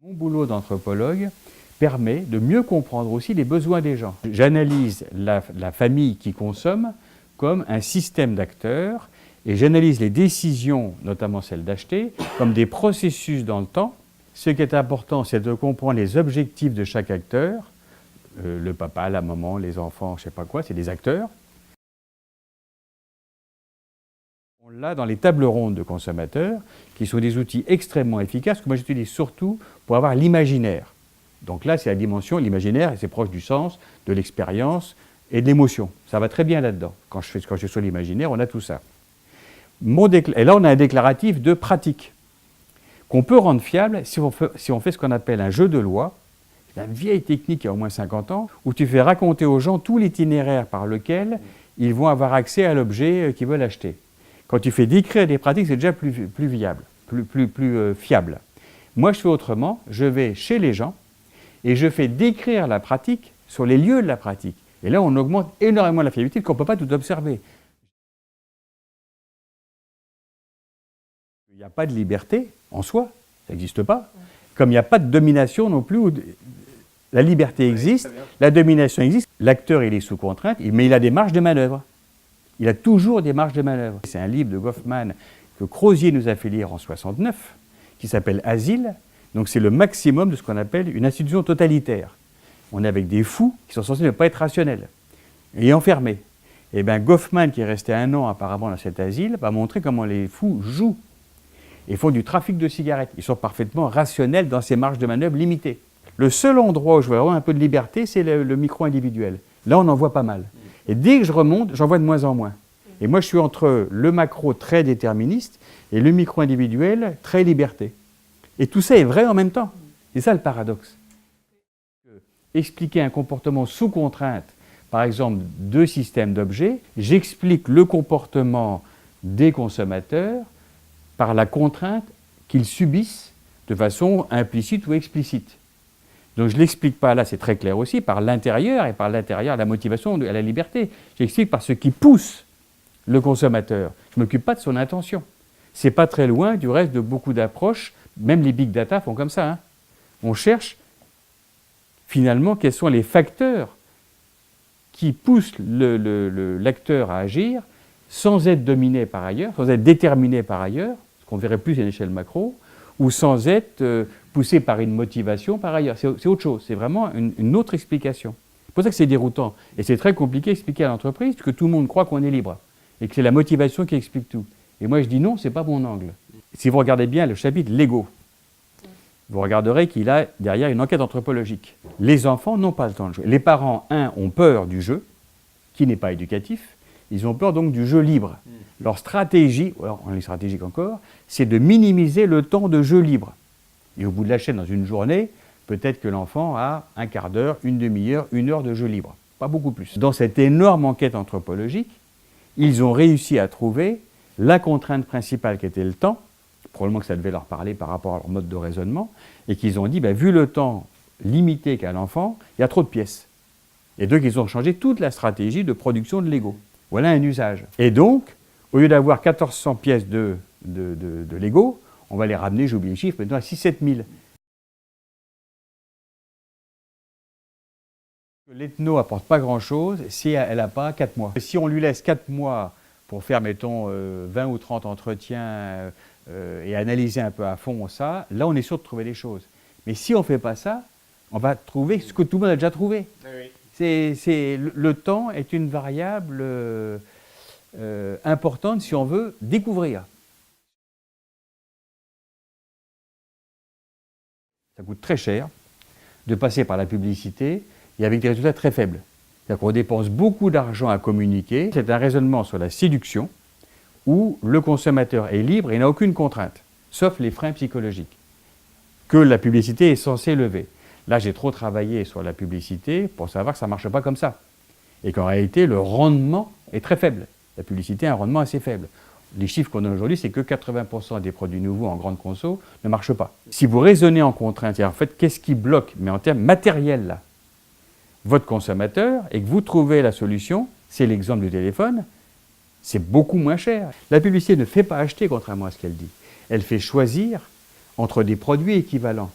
Mon boulot d'anthropologue permet de mieux comprendre aussi les besoins des gens. J'analyse la famille qui consomme comme un système d'acteurs et j'analyse les décisions, notamment celles d'acheter, comme des processus dans le temps. Ce qui est important, c'est de comprendre les objectifs de chaque acteur. Le papa, la maman, les enfants, je ne sais pas quoi, c'est des acteurs. On l'a dans les tables rondes de consommateurs, qui sont des outils extrêmement efficaces, que moi j'utilise surtout pour avoir l'imaginaire. Donc là, c'est la dimension, l'imaginaire, c'est proche du sens, de l'expérience et de l'émotion. Ça va très bien là-dedans. Quand je suis sur l'imaginaire, on a tout ça. Et là, on a un déclaratif de pratique, qu'on peut rendre fiable si on fait ce qu'on appelle un jeu de loi. C'est une vieille technique qui a au moins 50 ans, où tu fais raconter aux gens tout l'itinéraire par lequel ils vont avoir accès à l'objet qu'ils veulent acheter. Quand tu fais décrire des pratiques, c'est déjà plus viable, plus fiable. Moi, je fais autrement. Je vais chez les gens et je fais décrire la pratique sur les lieux de la pratique. Et là, on augmente énormément la fiabilité, qu'on ne peut pas tout observer. Il n'y a pas de liberté en soi, ça n'existe pas. Comme il n'y a pas de domination non plus, où la liberté existe, la domination existe. L'acteur, il est sous contrainte, mais il a des marges de manœuvre. Il a toujours des marges de manœuvre. C'est un livre de Goffman que Crozier nous a fait lire en 1969, qui s'appelle Asile. Donc c'est le maximum de ce qu'on appelle une institution totalitaire. On est avec des fous qui sont censés ne pas être rationnels et enfermés. Et bien Goffman, qui est resté 1 an apparemment dans cet asile, va montrer comment les fous jouent et font du trafic de cigarettes. Ils sont parfaitement rationnels dans ces marges de manœuvre limitées. Le seul endroit où je veux avoir un peu de liberté, c'est le micro-individuel. Là, on en voit pas mal. Et dès que je remonte, j'en vois de moins en moins. Et moi, je suis entre le macro très déterministe et le micro-individuel très liberté. Et tout ça est vrai en même temps. C'est ça le paradoxe. Expliquer un comportement sous contrainte, par exemple, de systèmes d'objets, j'explique le comportement des consommateurs par la contrainte qu'ils subissent de façon implicite ou explicite. Donc je ne l'explique pas, là c'est très clair aussi, par l'intérieur, et par l'intérieur la motivation à la liberté. J'explique par ce qui pousse le consommateur. Je ne m'occupe pas de son intention. Ce n'est pas très loin du reste de beaucoup d'approches, même les big data font comme ça. On cherche finalement quels sont les facteurs qui poussent l'acteur à agir sans être dominé par ailleurs, sans être déterminé par ailleurs, ce qu'on verrait plus à l'échelle macro, ou sans être poussé par une motivation par ailleurs. C'est autre chose, c'est vraiment une autre explication. C'est pour ça que c'est déroutant. Et c'est très compliqué d'expliquer à l'entreprise que tout le monde croit qu'on est libre et que c'est la motivation qui explique tout. Et moi je dis non, ce n'est pas mon angle. Si vous regardez bien le chapitre Lego, vous regarderez qu'il a derrière une enquête anthropologique. Les enfants n'ont pas le temps de jouer. Les parents, ont peur du jeu, qui n'est pas éducatif. Ils ont peur donc du jeu libre. Leur stratégie, alors on est stratégique encore, c'est de minimiser le temps de jeu libre. Et au bout de la chaîne, dans une journée, peut-être que l'enfant a un quart d'heure, une demi-heure, 1 heure de jeu libre. Pas beaucoup plus. Dans cette énorme enquête anthropologique, ils ont réussi à trouver la contrainte principale qui était le temps, probablement que ça devait leur parler par rapport à leur mode de raisonnement, et qu'ils ont dit, vu le temps limité qu'a l'enfant, il y a trop de pièces. Et donc ils ont changé toute la stratégie de production de Lego. Voilà un usage. Et donc, au lieu d'avoir 1400 pièces de Lego, on va les ramener, j'ai oublié le chiffre, maintenant à 6-7 000. L'ethno n'apporte pas grand-chose si elle n'a pas 4 mois. Si on lui laisse 4 mois pour faire, mettons, 20 ou 30 entretiens et analyser un peu à fond ça, là on est sûr de trouver des choses. Mais si on ne fait pas ça, on va trouver ce que tout le monde a déjà trouvé. Oui. Le temps est une variable importante si on veut découvrir. Ça coûte très cher de passer par la publicité et avec des résultats très faibles. C'est-à-dire qu'on dépense beaucoup d'argent à communiquer. C'est un raisonnement sur la séduction où le consommateur est libre et n'a aucune contrainte, sauf les freins psychologiques, que la publicité est censée lever. Là, j'ai trop travaillé sur la publicité pour savoir que ça ne marche pas comme ça. Et qu'en réalité, le rendement est très faible. La publicité a un rendement assez faible. Les chiffres qu'on a aujourd'hui, c'est que 80% des produits nouveaux en grande conso ne marchent pas. Si vous raisonnez en contrainte, en fait, qu'est-ce qui bloque, mais en termes matériels, là, votre consommateur, et que vous trouvez la solution, c'est l'exemple du téléphone, c'est beaucoup moins cher. La publicité ne fait pas acheter, contrairement à ce qu'elle dit. Elle fait choisir entre des produits équivalents.